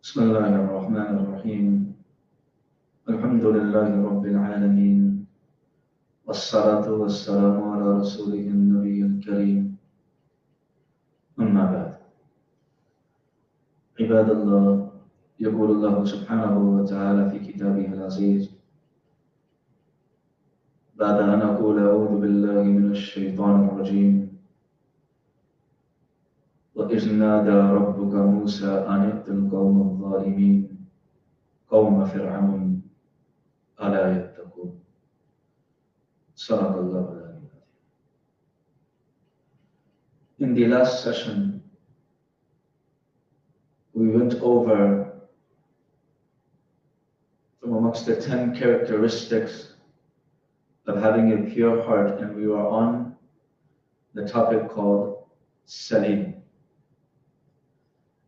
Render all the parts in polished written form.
بسم الله الرحمن الرحيم الحمد لله رب العالمين والصلاة والسلام على رسوله النبي الكريم أما بعد عباد الله يقول الله سبحانه وتعالى في كتابه العزيز بعد أن أقول أعوذ بالله من الشيطان الرجيم وإذ نادى ربك موسى أن ائت القوم الظالمين قوم فرعون ألا يتقون صدق الله العظيم. In the last session, we went over from amongst the 10 characteristics of having a pure heart, and we were on the topic called Salim.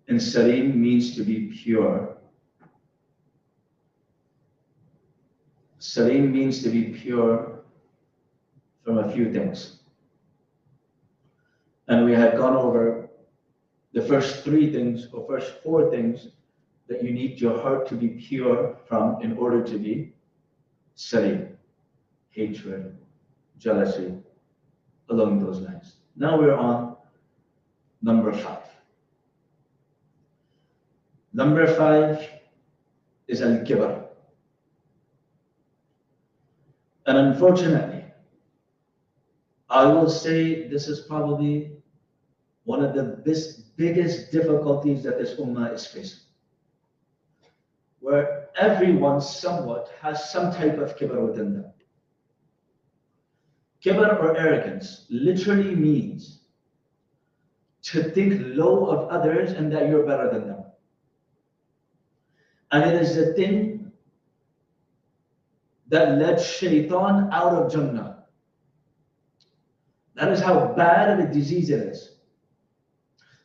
And Salim means to be pure. Salim means to be pure from a few things. And we had gone over the first 3 things, or first 4 things, that you need your heart to be pure from in order to be Salim. Hatred, jealousy, along those lines. Now we're on number 5. Number 5 is al-kibr. And unfortunately, I will say this is probably one of the biggest difficulties that this ummah is facing, where everyone somewhat has some type of kibr within them. Kibr or arrogance literally means to think low of others and that you're better than them. And it is the thing that led Shaitan out of Jannah. That is how bad of a disease it is.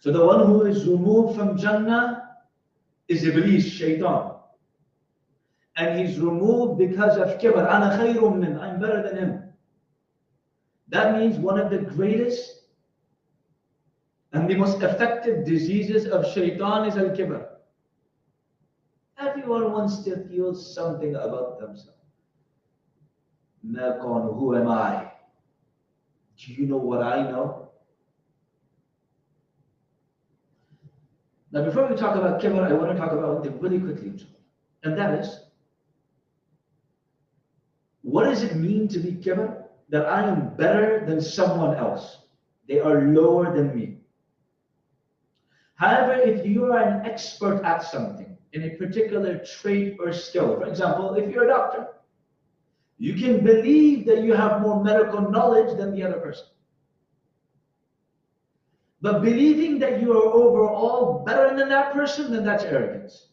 So the one who is removed from Jannah is Iblis, Shaitan. And he's removed because of kibr. Ana khayrun min, I'm better than him. That means one of the greatest and the most effective diseases of Shaitan is al-kibr. Everyone wants to feel something about themselves. Who am I? Do you know what I know? Now, before we talk about kibr, I want to talk about one thing really quickly. And that is, what does it mean to be kibr? That I am better than someone else. They are lower than me. However, if you are an expert at something, in a particular trait or skill, for example, if you're a doctor, you can believe that you have more medical knowledge than the other person. But believing that you are overall better than that person, then that's arrogance.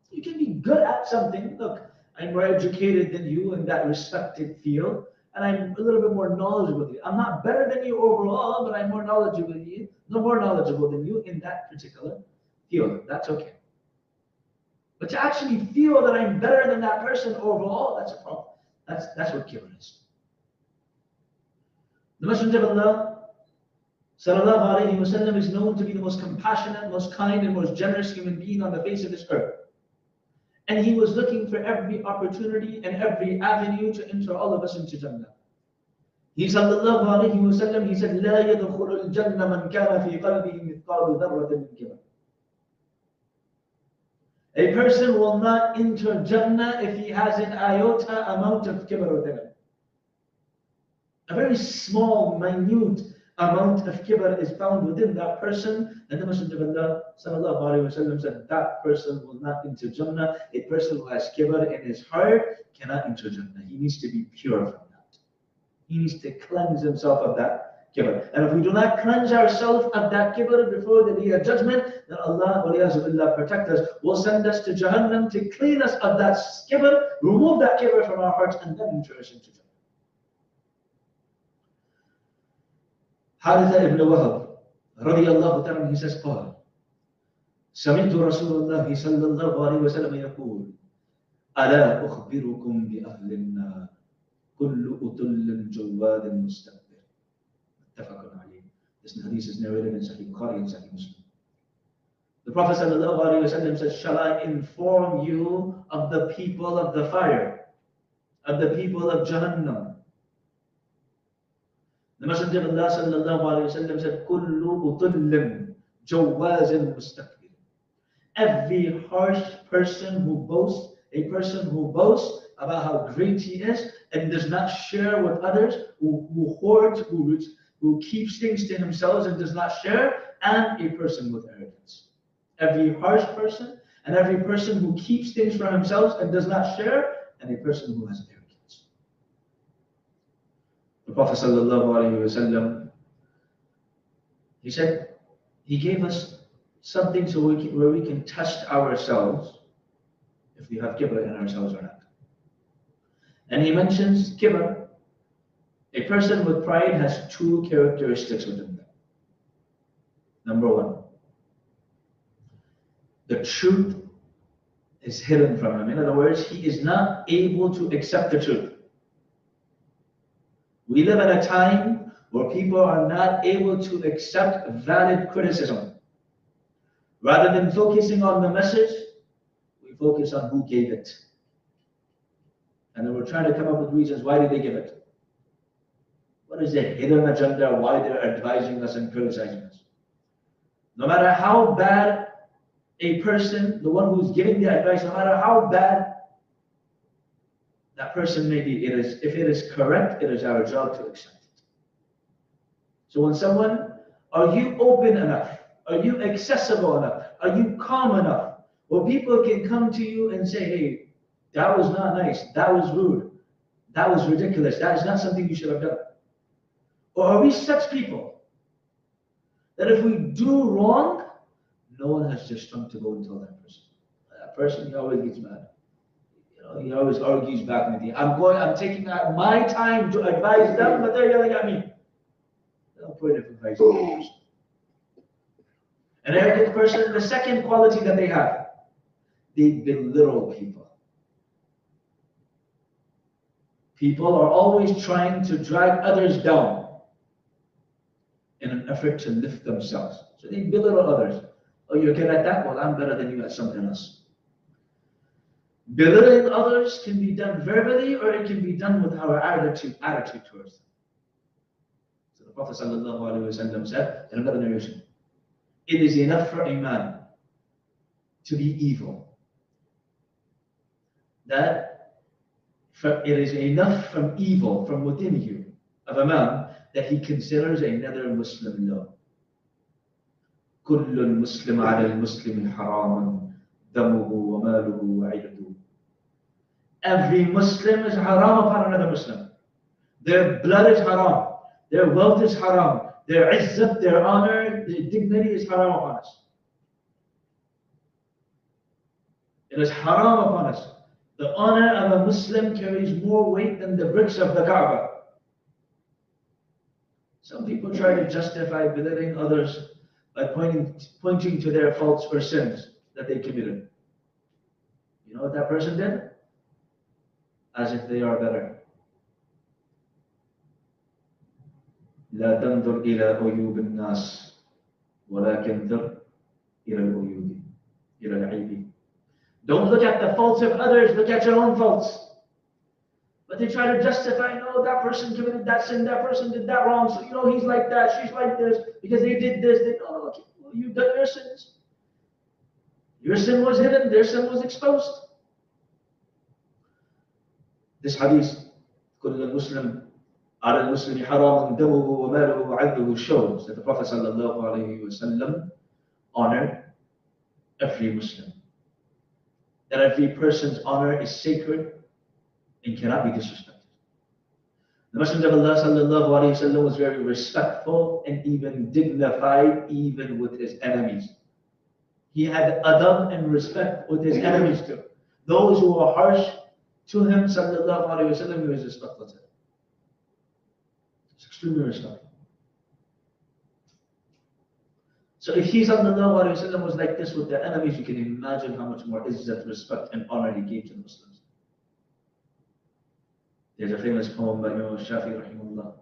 You can be good at something. Look, I'm more educated than you in that respected field, and I'm a little bit more knowledgeable than you. I'm not better than you overall, but I'm more knowledgeable than you, no more knowledgeable than you in that particular field. That's okay. But to actually feel that I'm better than that person overall, that's a problem. That's what kibr is. The Messenger of Allah, sallallahu alayhi wasallam, is known to be the most compassionate, most kind, and most generous human being on the face of this earth. And he was looking for every opportunity and every avenue to enter all of us into Jannah. He sallallahu alayhi wasallam, he said, لا يدخل الجنة من كان في قلبه مثقال ذرة من كبر. A person will not enter Jannah if he has an iota amount of kibr within him. A very small, minute amount of kibr is found within that person, and the Messenger of Allah sallallahu alaihi wasallam said that person will not enter Jannah. A person who has kibr in his heart cannot enter Jannah. He needs to be pure from that. He needs to cleanse himself of that kibr. And if we do not cleanse ourselves of that kibr before the day of judgment, then Allah, waliyahzubillah, protect us, will send us to Jahannam to clean us of that kibr, remove that kibr from our hearts, and then enter us into Jannah. Haritha ibn Wahab, radiyallahu ta'ala, he says, قال سمعت رسول الله صلى الله عليه وسلم يقول ألا أخبركم بأهل النار كل أتل جواد مستكبر. متفق عليه. This hadith is narrated in Sahih Bukhari and Sahih Muslim. The Prophet ﷺ says, shall I inform you of the people of the fire, of the people of Jahannam? The Messenger of Allah ﷺ said, كُلُّ أُطِلٍّ جَوَّازٍ مُسْتَكْبِرٍ. Every harsh person who boasts, a person who boasts about how great he is and does not share with others, who hoards, who keeps things to himself and does not share, and a person with arrogance. Every harsh person and every person who keeps things for himself and does not share, and a person who has arrogance. The Prophet ﷺ, he said, he gave us something so where we can test ourselves if we have kibr in ourselves or not. And he mentions kibr. A person with pride has two characteristics within them. Number one, the truth is hidden from him. In other words, he is not able to accept the truth. We live in a time where people are not able to accept valid criticism. Rather than focusing on the message, we focus on who gave it. And then we're trying to come up with reasons why did they give it. What is the hidden agenda, why they're advising us and criticizing us? No matter how bad a person, the one who's giving the advice, no matter how bad that person may be, if it is correct, it is our job to accept it. So when someone, are you open enough? Are you accessible enough? Are you calm enough? Where people can come to you and say, hey, that was not nice, that was rude, that was ridiculous, that is not something you should have done. Or are we such people that if we do wrong, no one has just come to go and tell that person. That person, he always gets mad. He always argues back with you. I'm taking out my time to advise them, but they're yelling at me. No point of advising that person. An arrogant person, the second quality that they have, they belittle people. People are always trying to drag others down in an effort to lift themselves. So they belittle others. Oh, you're good at that? Well, I'm better than you at something else. Belittling others can be done verbally or it can be done with our attitude towards them. So the Prophet ﷺ said in another narration, it is enough for a man to be evil. It is enough from evil from within you of a man that he considers another Muslim low. كل المسلم على المسلم حرام دمه وماله وعرضه. Every Muslim is haram upon another Muslim. Their blood is haram. Their wealth is haram. Their izzat, their honor, their dignity is haram upon us. It is haram upon us. The honor of a Muslim carries more weight than the bricks of the Kaaba. Some people try to justify belittling others by pointing to their faults or sins that they committed. You know what that person did? As if they are better. لا تنظر إلى عيوب الناس ولكن انظر إلى العيوب إلى العيب. Don't look at the faults of others, look at your own faults. But they try to justify, no, that person committed that sin, that person did that wrong, so he's like that, she's like this, because they did this, no, you've done your sins. Your sin was hidden, their sin was exposed. This hadith, كل المسلم على المسلم حرام دمه وماله وعرضه, shows that the Prophet ﷺ honored every Muslim. That every person's honor is sacred and cannot be disrespected. The Messenger of Allah ﷺ was very respectful and even dignified even with his enemies. He had adab and respect with his enemies too. Those who were harsh to him, ﷺ, he was respectful to them. It's extremely respectful. So if he ﷺ was like this with the enemies, you can imagine how much more izzat, respect and honor he gave to the Muslims. There's a famous poem by Imam Shafi'i rahimahullah.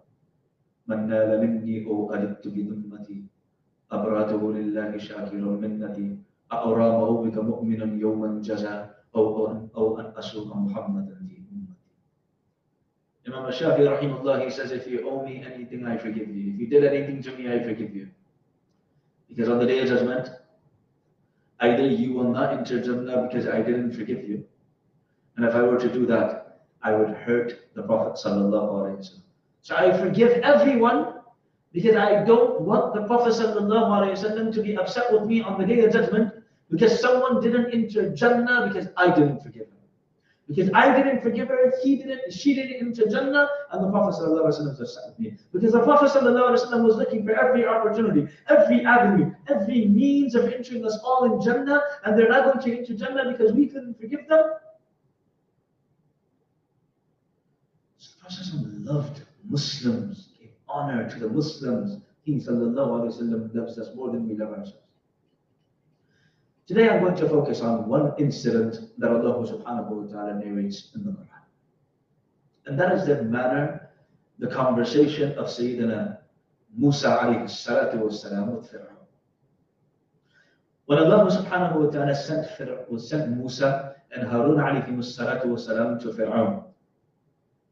من نال مني أو ألدت بذمتي أبراته لله شاكر منتي أرامه بك مؤمنا يوما جزا أو أن أسوق محمدا في أمتي. Imam Shafi rahimahullah, he says, if you owe me anything, I forgive you. If you did anything to me, I forgive you. Because on the day of judgment, either you will not enter Jannah because I didn't forgive you, and if I were to do that, I would hurt the Prophet sallallahu alaihi wasallam. So I forgive everyone because I don't want the Prophet sallallahu alaihi wasallam to be upset with me on the day of judgment because someone didn't enter Jannah because I didn't forgive him. Because I didn't forgive her, she didn't enter Jannah, and the Prophet ﷺ was upset with me. Because the Prophet ﷺ was looking for every opportunity, every avenue, every means of entering us all in Jannah, and they're not going to enter Jannah because we couldn't forgive them. So the Prophet ﷺ loved Muslims, gave honor to the Muslims. He ﷺ loves us more than we love ourselves. Today I'm going to focus on one incident that Allah subhanahu wa ta'ala narrates in the Quran. And that is the manner, the conversation of Sayyidina Musa alayhi salatu wa salam with Fir'aun. When Allah subhanahu wa ta'ala sent Musa and Harun alayhi salatu wa salam to Fir'aun,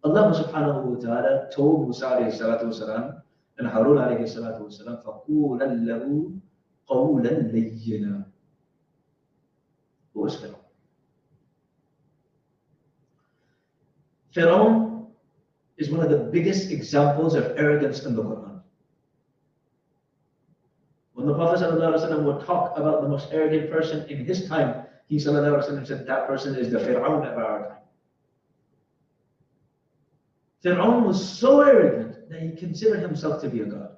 Allah subhanahu wa ta'ala told Musa alayhi salatu wa salam and Harun alayhi salatu wa salam, فَقُولًا لَهُ قَوْلًا لَيِّنًا. Who was Fir'aun? Fir'aun is one of the biggest examples of arrogance in the Quran. When the Prophet ﷺ would talk about the most arrogant person in his time, he ﷺ said that person is the Fir'aun of our time. Fir'aun was so arrogant that he considered himself to be a god.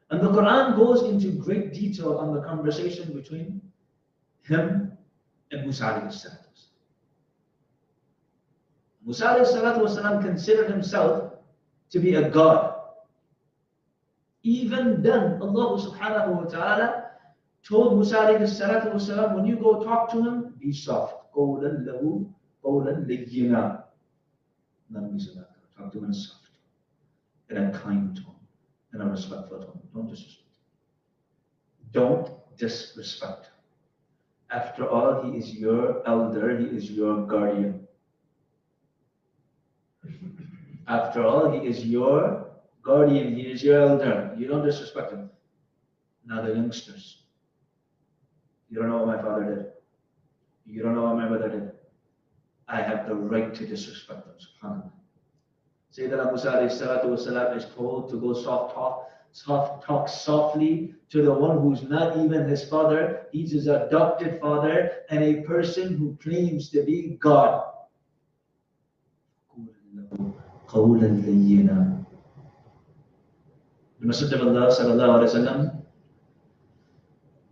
And the Quran goes into great detail on the conversation between him and Musa alayhi salatu. Musa alayhi salatu wasalam considered himself to be a god. Even then, Allah subhanahu wa ta'ala told Musa alayhi salatu wasalam, when you go talk to him, be soft. قَوْلًا لَهُ قَوْلًا لَيِّنًا. Talk to him in a soft tone, in a kind tone, in a respectful tone. Don't disrespect him. Don't disrespect him. After all, he is your elder, he is your guardian. After all, he is your guardian, he is your elder. You don't disrespect him. Now the youngsters, you don't know what my father did. You don't know what my mother did. I have the right to disrespect them, subhanAllah. Sayyidina Musa alayhi salatu wasalam is told to go talk softly to the one who's not even his father. He's his adopted father and a person who claims to be God. The Messenger of Allah sallallahu alaihi wasallam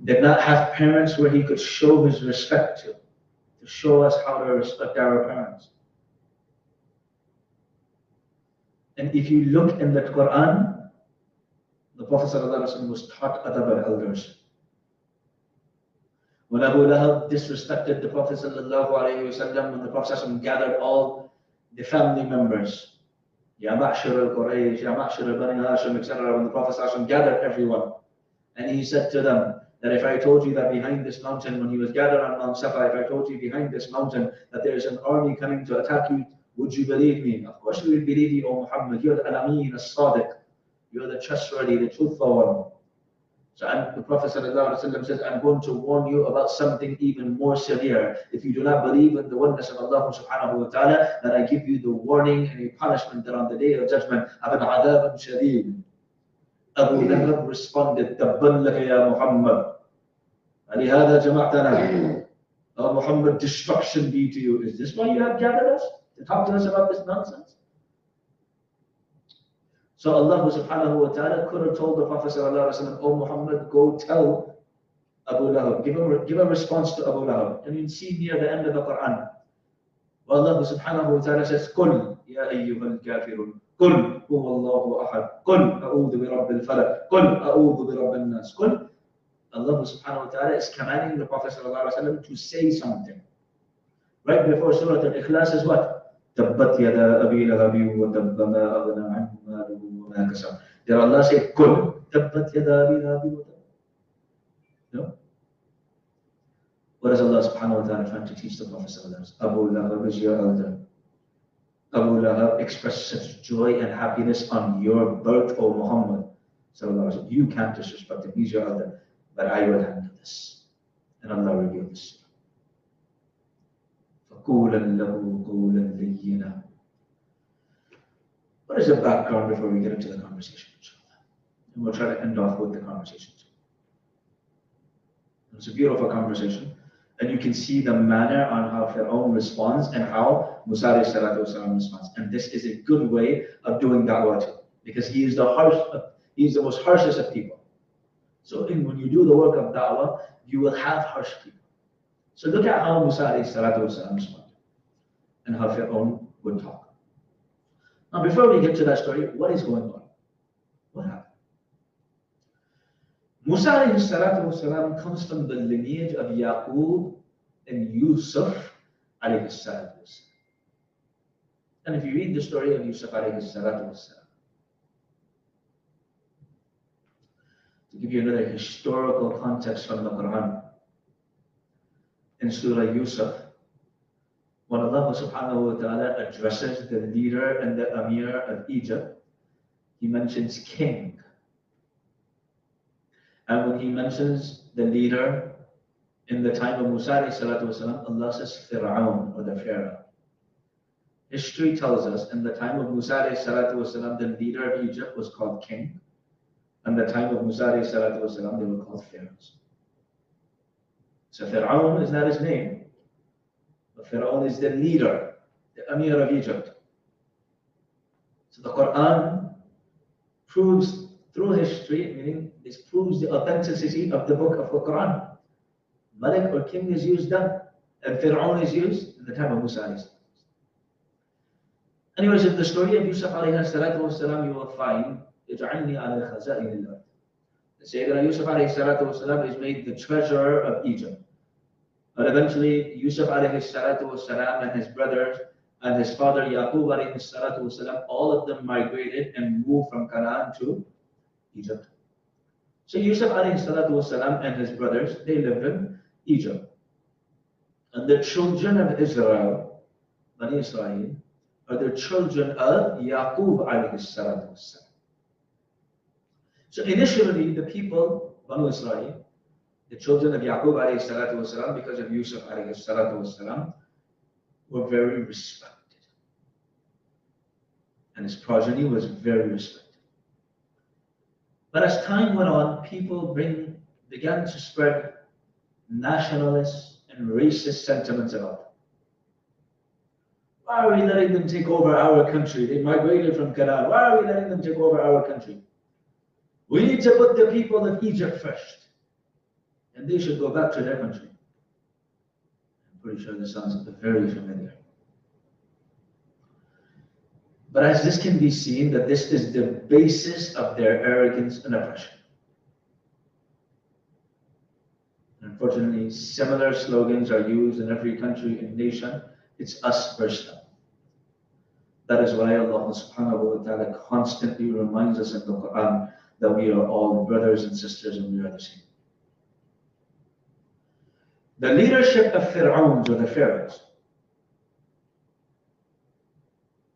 did not have parents where he could show his respect to show us how to respect our parents. And if you look in the Quran, the Prophet ﷺ was taught adab al-elders. When Abu Lahab disrespected the Prophet ﷺ, when the Prophet ﷺ gathered all the family members, Ya Ma'shar al-Quraysh, Ya Ma'shar al-Bani Hashim, etc., when the Prophet ﷺ gathered everyone, and he said to them that if I told you that behind this mountain, when he was gathered on Mount Safa, if I told you behind this mountain that there is an army coming to attack you, would you believe me? Of course we will believe you, O Muhammad. You're the Al-Amin, As-Sadiq. You're the trustworthy, the truthful one. So the Prophet ﷺ says, I'm going to warn you about something even more severe. If you do not believe in the oneness of Allah subhanahu wa ta'ala, then I give you the warning and a punishment that on the day of judgment, أَبَنْ عَذَابًا شَدِيدًا. Abu Lahab responded, تَبًّا لَكَ يَا مُحَمَّدْ أَلِهَذَا جَمَعْتَنَا. Oh Muhammad, destruction be to you. Is this why you have gathered us? To talk to us about this nonsense? So Allah subhanahu wa ta'ala could have told the Prophet sallallahu alaihi wasallam, oh Muhammad, go tell Abu Lahab, give a response to Abu Lahab. And you see near the end of the Quran, Allah subhanahu wa ta'ala says, قُلْ يَا أَيُّهَا الْكَافِرُونَ قُلْ هُوَ اللَّهُ أَحَدٌ قُلْ أَعُوذُ بِرَبِّ الْفَلَقِ قُلْ أَعُوذُ بِرَبِّ النَّاسِ قُلْ. Allah subhanahu wa ta'ala is commanding the Prophet sallallahu alaihi wasallam to say something. Right before Surah Al-Ikhlas is what? تبت يدا أبي لهب وتب ما أغنى عنه ماله وما كسب. Did Allah say كل تبت يدا أبي لهب وتب? No. What is Allah subhanahu wa ta'ala trying to teach the Prophet? Abu Lahab is your elder. Abu Lahab expressed such joy and happiness on your birth, O Muhammad. You can't disrespect him, he's your elder. But I will handle this. And Allah revealed this. فَقُولًا لَهُ قُولًا لَيِّنًا. What is the background before we get into the conversation? And we'll try to end off with the conversation. It's a beautiful conversation. And you can see the manner on how Fir'aun responds and how Musa responds. And this is a good way of doing da'wah too, because he is the most harshest of people. So when you do the work of da'wah, you will have harsh people. So look at how Musa responded and how Fir'aun would talk. Now before we get to that story, what is going on? What happened? Musa والسلام, comes from the lineage of Yaqub and Yusuf والسلام. And if you read the story of Yusuf والسلام, to give you another historical context from the Quran, in Surah Yusuf, when Allah subhanahu wa ta'ala addresses the leader and the Amir of Egypt, he mentions king. And when he mentions the leader in the time of Musa والسلام, Allah says Fir'aun, or the Pharaoh. History tells us in the time of Musa والسلام, the leader of Egypt was called king. And the time of Musa والسلام, they were called pharaohs. So Fir'aun is not his name, but Fir'aun is the leader, the Amir of Egypt. So the Quran proves through history, meaning this proves the authenticity of the book of the Quran. Malik or king is used then, and Fir'aun is used in the time of Musa. Anyways, in the story of Yusuf والسلام, you will find اجعلني على خزائن الأرض. Sayyidina Yusuf والسلام, is made the treasurer of Egypt. But eventually, Yusuf والسلام, and his brothers and his father Yaqub والسلام, all of them migrated and moved from Canaan to Egypt. So Yusuf والسلام, and his brothers, they lived in Egypt. And the children of Israel, Bani Israel, are the children of Yaqub والسلام. So initially, the people, Bani Israel, the children of Yaqub والسلام, because of Yusuf والسلام, were very respected. And his progeny was very respected. But as time went on, people began to spread nationalist and racist sentiments about them. Why are we letting them take over our country? They migrated from Canaan. Why are we letting them take over our country? We need to put the people of Egypt first. And they should go back to their country. I'm pretty sure this sounds very familiar. But as this can be seen, that this is the basis of their arrogance and oppression. Unfortunately, similar slogans are used in every country and nation. It's us versus them. That is why Allah subhanahu wa ta'ala constantly reminds us in the Quran that we are all brothers and sisters and we are the same. The leadership of Fir'auns, or the pharaohs,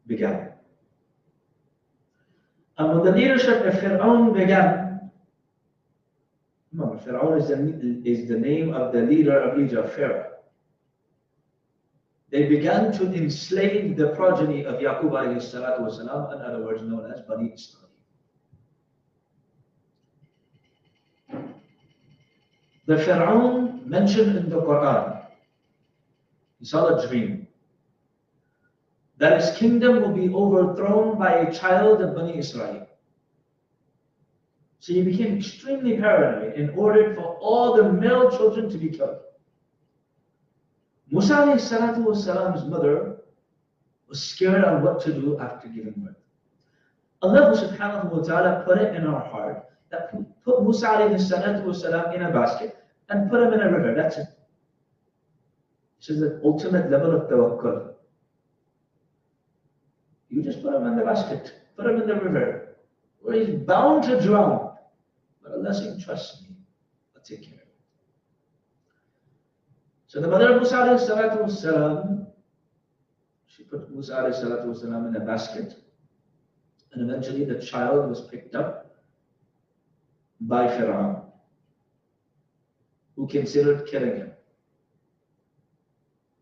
began. And when the leadership of Fir'aun began, remember, Fir'aun is the name of the leader of Egypt, Pharaoh. They began to enslave the progeny of Yaqub والسلام, in other words known as Bani Israel. The Fir'aun mentioned in the Quran, he saw a dream that his kingdom will be overthrown by a child of Bani Israel. So he became extremely paranoid and ordered for all the male children to be killed. Musa والسلام's mother was scared on what to do after giving birth. Allah subhanahu wa ta'ala put it in our heart that put Musa والسلام in a basket and put him in a river. That's it. This is the ultimate level of tawakkul. You just put him in the basket, put him in the river, where he's bound to drown. But Allah said, trust me, I'll take care of it. So the mother of Musa alayhi salatu wasalam, she put Musa alayhi salatu wasalam in a basket, and eventually the child was picked up by Fir'aun, who considered killing him.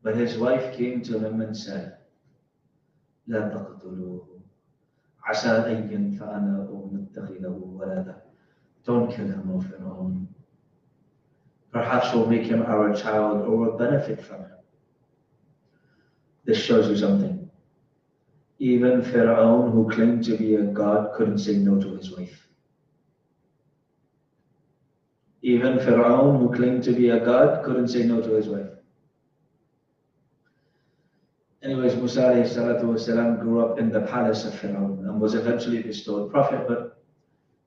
But his wife came to him and said, لا تقتلوه عسى أن ينفعنا أو نتخذه ولدا. Don't kill him, O Fir'aun. Perhaps we'll make him our child or we'll benefit from him. This shows you something. Even Fir'aun, who claimed to be a god, couldn't say no to his wife. Even Fir'aun, who claimed to be a god, couldn't say no to his wife. Anyways, Musa alayhi salatu wasalam grew up in the palace of Fir'aun and was eventually bestowed prophethood.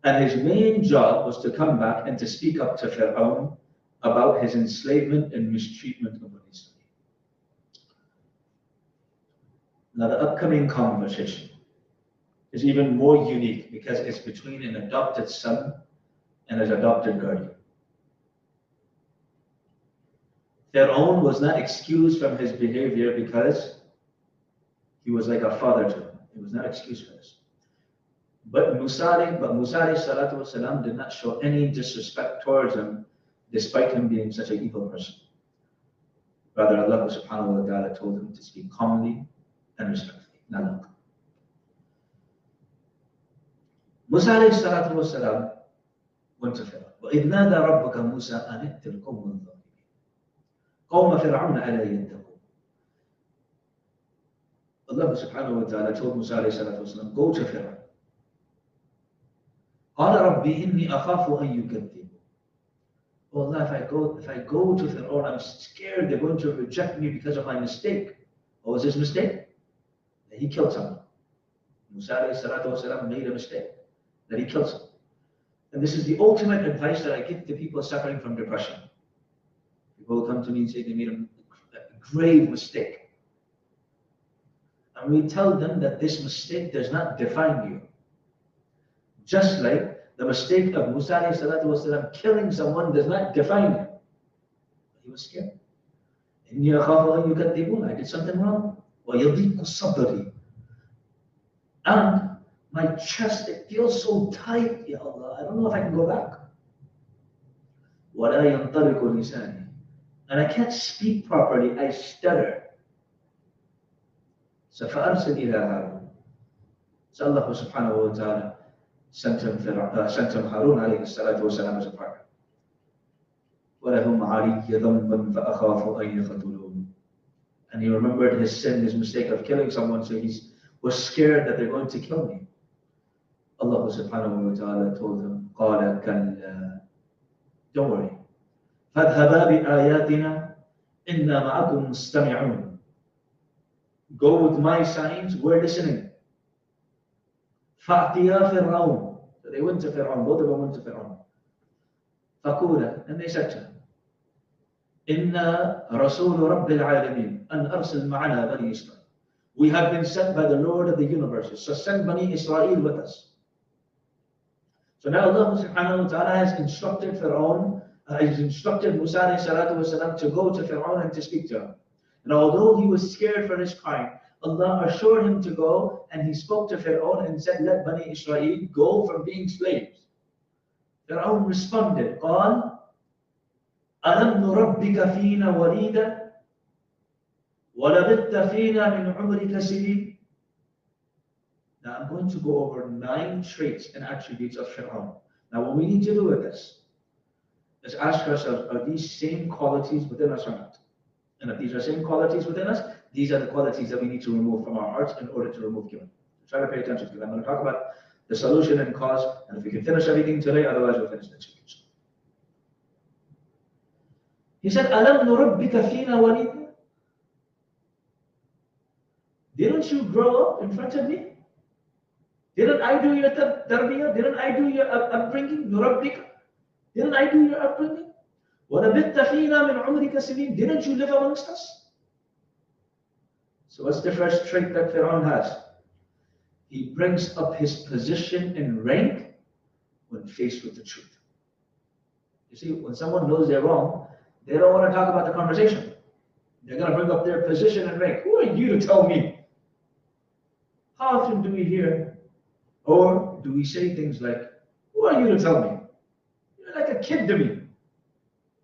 And his main job was to come back and to speak up to Fir'aun about his enslavement and mistreatment of Israel. Now the upcoming conversation is even more unique because it's between an adopted son and his adopted guardian. Fir'aun was not excused from his behavior because he was like a father to him. He was not excused for this. But Musa alayhi salatu wasalam did not show any disrespect towards him, despite him being such an evil person. Rather, Allah subhanahu wa ta'ala told him to speak calmly and respectfully. Now look. Musa alayhi salatu wasalam went to Fir'aun. وَإِذْ نَادَى رَبُّكَ مُوسَىٰ أَنِ ائْتِ الْقَوْمَ الظَّالِمِينَ قَوْمَ فِرْعَوْنَ أَلَا يَتَّقُونَ. Allah subhanahu wa ta'ala told Musa alayhi salatu wasalam, go to Fir'aun. قَالَ رَبِّي إِنِّي أَخَافُ أَن يُكَذِّبُونِ. Oh Allah, if I go to Fir'aun, I'm scared they're going to reject me because of my mistake. What was his mistake? That he killed someone. Musa alayhi salatu wasalam made a mistake, that he killed someone. And this is the ultimate advice that I give to people suffering from depression. People come to me and say they made a grave mistake. And we tell them that this mistake does not define you. Just like the mistake of Musa alayhi salatu wasalam killing someone does not define him. He was scared. إِنِّي أَخَافُ أَن يُكَذِّبُونَ. I did something wrong. وَيَضِيقُ صَدْرِي. And my chest, it feels so tight, Ya Allah. I don't know if I can go back. وَلَا يَنْطَلِقُ لِسَانِي. And I can't speak properly. I stutter. So فَأَرْسِلْ إِلَىٰ هَارُونَ. So Allah subhanahu wa ta'ala sent him Harun alayhi salatu wasalam as a partner. وَلَهُمْ عَلِيَّ ذَنْبًا فَأَخَافُ أَن يَقْتُلُونِ. And he remembered his sin, his mistake of killing someone, so he was scared that they're going to kill me. Allah subhanahu wa ta'ala told him, قَالَ كَلَّا. Don't worry. فَاذْهَبَا بِآيَاتِنَا إِنَّا مَعَكُمْ مُسْتَمِعُونَ. Go with my signs, we're listening. فَأْتِيَا فِرْعَوْنَ. So they went to Fir'aun, both of them went to Fir'aun. فَقُولَ. And they said to him, إِنَّا رَسُولُ رَبِّ الْعَالَمِينَ أَنْ أَرْسِلْ مَعَنَا بَنِي إِسْرَائِيلَ. We have been sent by the Lord of the universes, so send Bani Israel with us. So now Allah subhanahu wa ta'ala has instructed Fir'aun, has instructed Musa alayhi salatu wasalam to go to Fir'aun and to speak to him. And although he was scared for his crime, Allah assured him to go, and he spoke to Fir'aun and said, let Bani Israel go from being slaves. Fir'aun responded, قال أَلَمْ نُرَبِّكَ فِينَا وَلِيدًا وَلَبِثْتَ فِينَا مِنْ عُمْرِكَ سِنِينَ. Now I'm going to go over 9 traits and attributes of Fir'aun. Now what we need to do with this is ask ourselves, are these same qualities within us or not? And if these are same qualities within us, these are the qualities that we need to remove from our hearts in order to remove kibr. Try to pay attention because I'm going to talk about the solution and cause, and if we can finish everything today, otherwise we'll finish next week. He said, أَلَمْ نُرَبِّكَ فِينَا وَلِيدًا. Didn't you grow up in front of me? Didn't I do your tarbiyah? Didn't I do your upbringing? نُرَبِّكَ. Didn't I do your upbringing? وَلَبِثْتَ فِينَا مِنْ عُمْرِكَ سِنِينَ. Didn't you live amongst us? So what's the first trait that Fir'aun has? He brings up his position and rank when faced with the truth. You see, when someone knows they're wrong, they don't want to talk about the conversation. They're going to bring up their position and rank. Who are you to tell me? How often do we hear, or do we say things like, who are you to tell me? You're like a kid to me.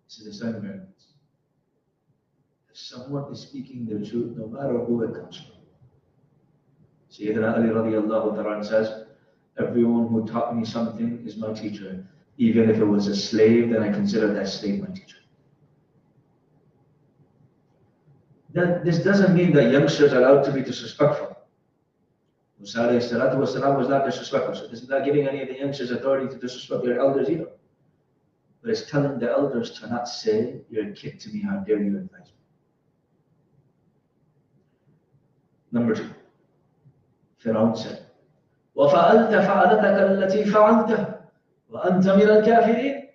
This is a sign of arrogance. If someone is speaking the truth, no matter who it comes from. Sayyidina Ali radiallahu ta'ala says, everyone who taught me something is my teacher. Even if it was a slave, then I consider that slave my teacher. This doesn't mean that youngsters are allowed to be disrespectful. Musa alayhi salatu wasalam was not disrespectful. So this is not giving any of the youngsters authority to disrespect their elders either. But it's telling the elders to not say, you're a kid to me, how dare you advise me. Number 2. Fir'aun said, وَفَعَلْتَ فَعَلَتَكَ الَّتِي فَعَلْتَ وَأَنْتَ مِنَ الْكَافِرِينَ.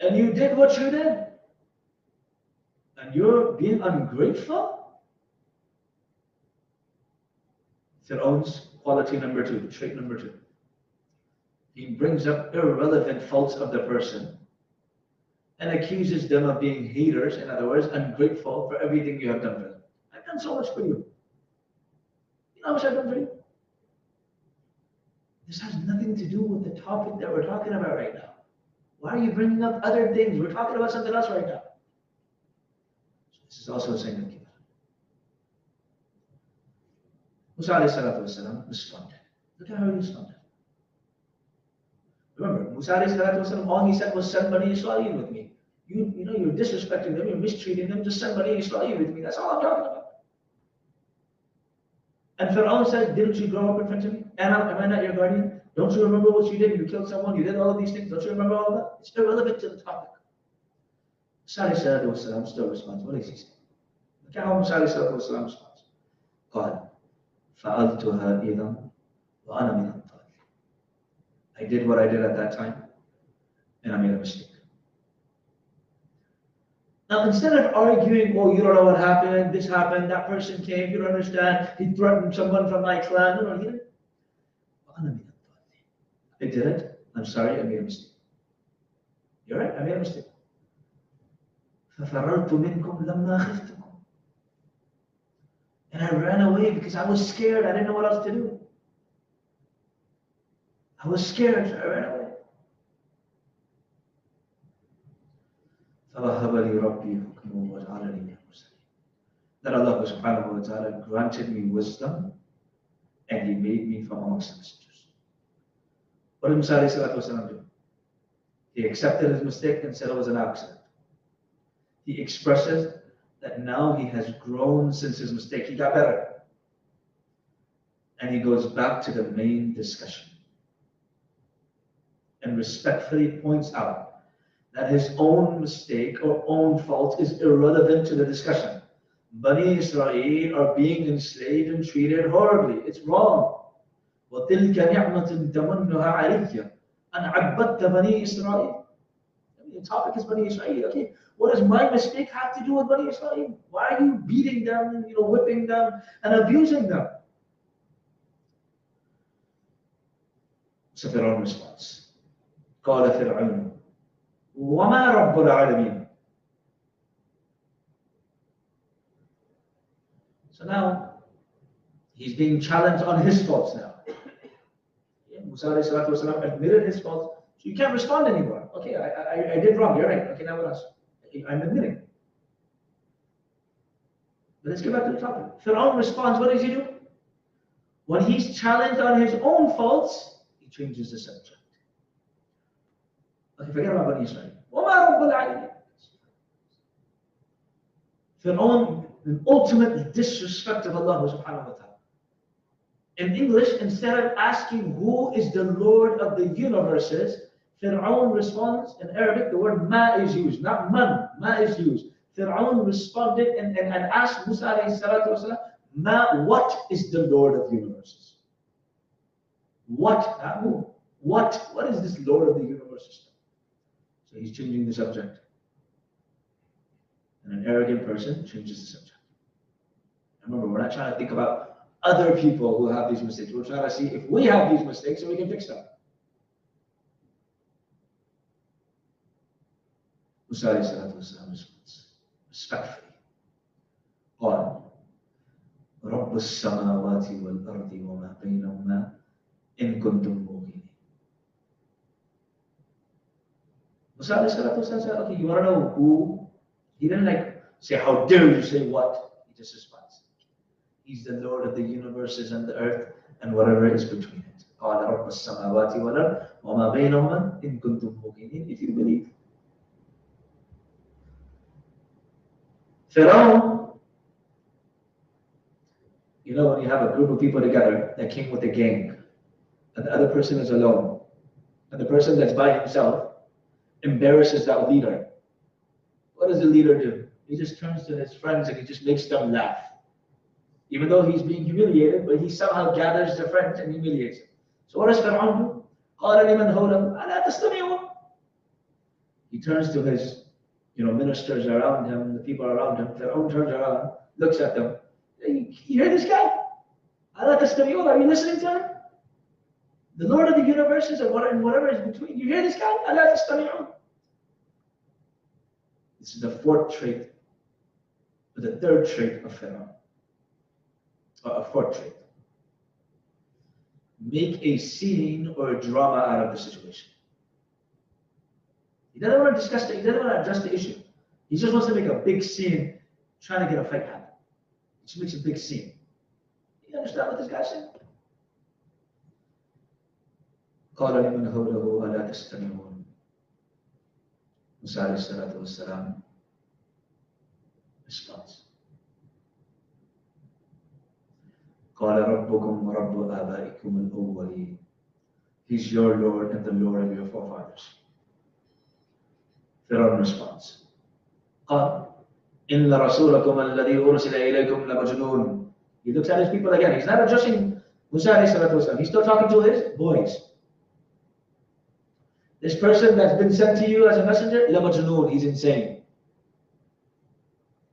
And you did what you did. And you're being ungrateful? Fir'aun's quality number 2, trait number 2. He brings up irrelevant faults of the person and accuses them of being haters, in other words, ungrateful for everything you have done for them. I've done so much for you. You know how much I've done for you? This has nothing to do with the topic that we're talking about right now. Why are you bringing up other things? We're talking about something else right now. So this is also a sign of kibr. Musa alayhi salatu wasalam responded. Look at how he responded. Remember, Musa alayhi salatu wasalam, all he said was, send Bani Israel with me. You know, you're disrespecting them, you're mistreating them, just send Bani Israel with me. That's all I'm talking about. And Fir'aun says, didn't you grow up in front of me? Am I not your guardian? Don't you remember what you did? You killed someone, you did all of these things. Don't you remember all of that? It's irrelevant to the topic. Musa alayhi salatu wasalam still responds. What does he say? Look at how Musa alayhi salatu wasalam responds. قال فعلتها إذا وأنا من الضالين. I did what I did at that time, and I made a mistake. Now, instead of arguing, oh, you don't know what happened, this happened, that person came, you don't understand, he threatened someone from my clan, no, he didn't. I did it, I'm sorry, I made a mistake. You're right, I made a mistake. فَفَرَرْتُ مِنْكُمْ لَمَّا خِفْتُكُمْ. And I ran away because I was scared, I didn't know what else to do. I was scared, so I ran away. فَوَهَبَ لِي رَبِّي حُكْمًا وَجَعَلَنِي مِنَ الْمُرْسَلِينَ. That Allah subhanahu wa ta'ala granted me wisdom and He made me from amongst the messengers. What did Musa alayhi salatu wasalam do? He accepted his mistake and said it was an accident. He expresses that now he has grown since his mistake. He got better. And he goes back to the main discussion and respectfully points out that his own mistake or own fault is irrelevant to the discussion. Bani Israel are being enslaved and treated horribly. It's wrong. وَتِلْكَ نِعْمَةٌ تَمُنُّهَا عَلَيَّ أَنْ عَبَّدْتَ بَنِي إِسْرَائِيل. The topic is Bani Israel. Okay, what does my mistake have to do with Bani Israel? Why are you beating them, whipping them, and abusing them? So Fir'aun responds. قال فرعون وما رب العالمين. So now he's being challenged on his faults now. Musa alayhi salatu wasalam admitted his faults, so you can't respond anymore. Okay, I did wrong, you're right. Okay, now what else? I'm admitting. But let's get back to the topic. Fir'aun responds, what does he do? When he's challenged on his own faults, he changes the subject. Okay, forget about Bani Israel. وَمَا رَبُّ الْعَالَمِينَ. Fir'aun, an ultimate disrespect of Allah subhanahu wa ta'ala. In English, instead of asking who is the Lord of the universes, Fir'aun responds, in Arabic, the word ma is used, not man, ma is used. Fir'aun responded and asked Musa alayhi salatu wasalam, ma, what is the Lord of the universes? What, not who. What is this Lord of the universes? So he's changing the subject. And an arrogant person changes the subject. Remember, we're not trying to think about other people who have these mistakes. We're trying to see if we have these mistakes so we can fix them. Musa alayhi salatu wasalam responds respectfully. قال رب السماوات والأرض وما بينهما إن كنتم موقنين. Musa alayhi salatu wasalam said, okay, you want to know who? He didn't like say, how dare you say what? He just responds. He's the Lord of the universes and the earth and whatever is between it. قال رب السماوات والأرض وما بينهما إن كنتم موقنين. If you believe. Pharaoh, you know, when you have a group of people together that came with a gang, and the other person is alone, and the person that's by himself embarrasses that leader, what does the leader do? He just turns to his friends and he just makes them laugh. Even though he's being humiliated, but he somehow gathers the friends and humiliates them. So what does Pharaoh do? قال لمن حوله ألا تستمعون. He turns to his ministers around him, the people around him. Pharaoh turns around, looks at them. You hear this guy? ألا تستمعون. Are you listening to him? The Lord of the universes and whatever is between. You hear this guy? ألا تستمعون. This is the fourth trait, or the third trait of Pharaoh. Or a fourth trait. Make a scene or a drama out of the situation. He doesn't want to discuss it. He doesn't want to address the issue. He just wants to make a big scene, trying to get a fight happen. He just makes a big scene. You understand what this guy's saying? قال لمن حوله ألا تستمعون. Musa alayhi salatu wasalam responds. قال ربكم ورب آبائكم الأولين. He's your Lord and the Lord of your forefathers. Pharaoh responds. قال إن رسولكم الذي أرسل إليكم لمجنون. He looks at his people again. He's not addressing Musa alayhi salatu wasalam. He's still talking to his boys. This person that's been sent to you as a messenger, لمجنون, he's insane.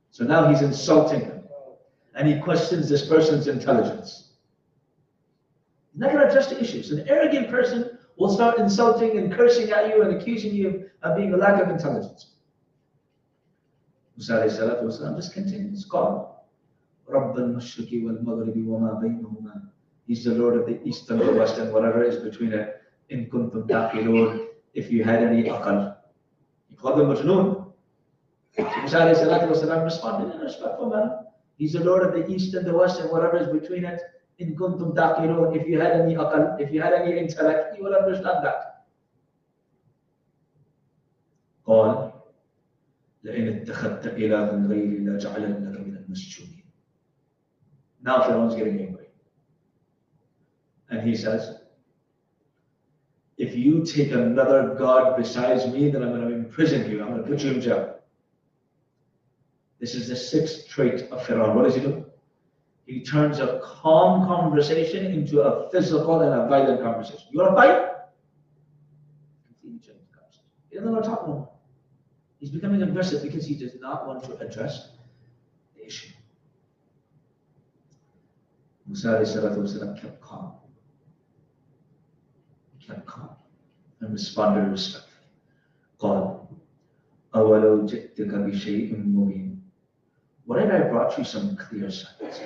So now he's insulting him. And he questions this person's intelligence. He's not going to address the issues. An arrogant person will start insulting and cursing at you and accusing you of being a lack of intelligence. Musa alayhi salatu wasalam just continues. قال رب المشرق والمغرب وما بينهما. He's the Lord of the east and the west and whatever is between it. إن كنتم تعقلون. If you had any aqal. He called him majnoon. So Musa alayhi salatu wasalam responded in a respectful manner. He's the Lord of the east and the west and whatever is between it. In kuntum taqilun. If you had any aqal, if you had any intellect, you will understand that. قال لئن اتخذت إلها غيري لأجعلنك من المسجونين. Now Pharaoh's getting angry. And he says, if you take another God besides me, then I'm going to imprison you. I'm going to put you in jail. This is the sixth trait of Pharaoh. What does he do? He turns a calm conversation into a physical and a violent conversation. You want to fight? Completely change the conversation. He doesn't want to talk no more. He's becoming aggressive because he does not want to address the issue. Musa alayhi salatu wasalam kept calm. He kept calm and responded respectfully. قال أولو جئتك بشيء مبين. What if I brought you some clear signs?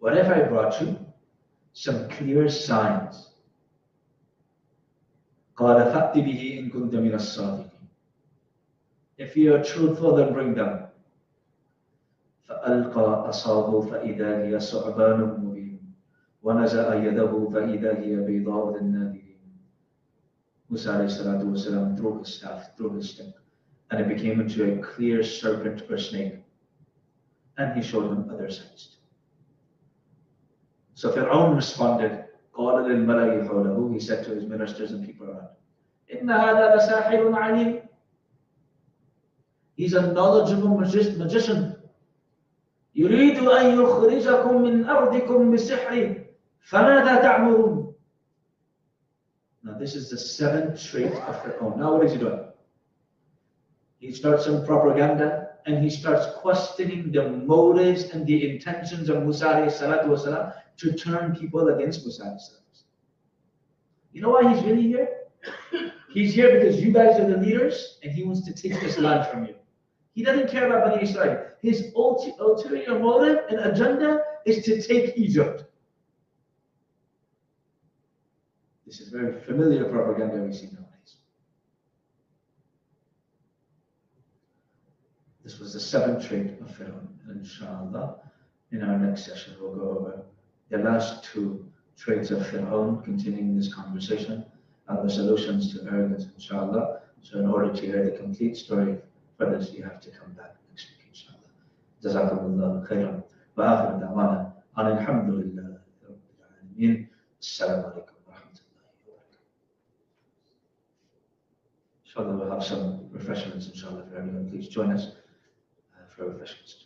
What if I brought you some clear signs? قال فأت به إن كنت من الصادقين. If you are truthful, then bring them. فألقى عصاه فإذا هي ثعبان مبين ونزع يده فإذا هي بيضاء للناظرين. Musa alayhi salatu wasalam threw his staff, threw his stick, and it became into a clear serpent or snake. And he showed him other signs. So Fir'aun responded, قال للملأ حوله, he said to his ministers and people around, إن هذا لساحر عليم. He's a knowledgeable magician. يريد أن يخرجكم من أرضكم بسحره فماذا تعمرون. Now this is the seventh trait of Fir'aun. Now what is he doing? He starts some propaganda and he starts questioning the motives and the intentions of Musa والسلام, to turn people against Musa والسلام. You know why he's really here? He's here because you guys are the leaders and he wants to take this land from you. He doesn't care about Bani Israel. His ulterior motive and agenda is to take Egypt. This is very familiar propaganda we see nowadays. This was the 7th trait of Fir'aun. And inshallah, in our next session, we'll go over the last 2 traits of Fir'aun, continuing this conversation, and the solutions to arrogance, inshallah. So in order to hear the complete story for this, you have to come back next week, inshallah. Jazakumullah khairan. Wa akhiru da'wana. Alhamdulillah. Rabbil alameen. Assalamu alaikum wa rahmatullahi wa barakatuh. Inshallah, we'll have some refreshments, inshallah, for everyone. Please join us for refreshments.